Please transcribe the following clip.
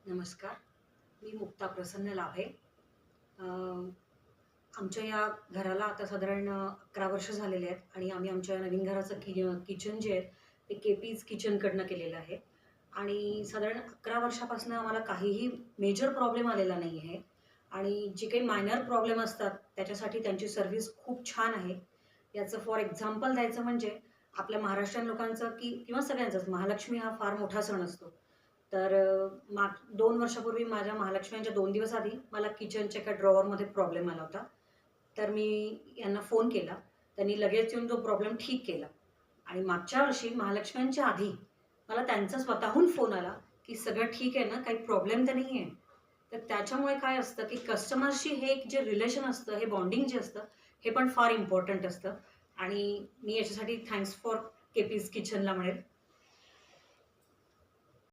नमस्कार. मी मुक्ता प्रसन्न लाभे. अ, आमच्या या घराला आता साधारण 11 वर्ष झालेले आहेत आणि आम्ही आमच्या नवीन घराचं किचन जे आहे ते केपीज किचनकडनं केलेलं आहे आणि साधारण 11 वर्षापासून आम्हाला काहीही मेजर प्रॉब्लेम आलेला नाही आहे आणि जे काही मायनर प्रॉब्लेम असतात त्याच्यासाठी त्यांची सर्व्हिस खूप छान आहे. याचं फॉर एक्झाम्पल द्यायचं म्हणजे आपल्या महाराष्ट्रीयन लोकांचं किंवा सगळ्यांचाच महालक्ष्मी हा फार मोठा सण असतो. तर 2 वर्षापूर्वी माझ्या महालक्ष्म्यांच्या 2 दिवस आधी मला किचनच्या एका ड्रॉवरमध्ये प्रॉब्लेम आला होता. तर मी यांना फोन केला. त्यांनी लगेच येऊन तो प्रॉब्लेम ठीक केला. आणि मागच्या वर्षी महालक्ष्म्यांच्या आधी मला त्यांचा स्वतःहून फोन आला, की "सगळं ठीक आहे ना? काही प्रॉब्लेम तर नाही आहे?" तर त्याच्यामुळे काय असतं, की कस्टमरशी हे एक जे रिलेशन असतं, हे बॉन्डिंग जे असतं, हे पण फार इम्पोर्टंट असतं. आणि मी याच्यासाठी थँक्स फॉर केपीज किचनला म्हणेल.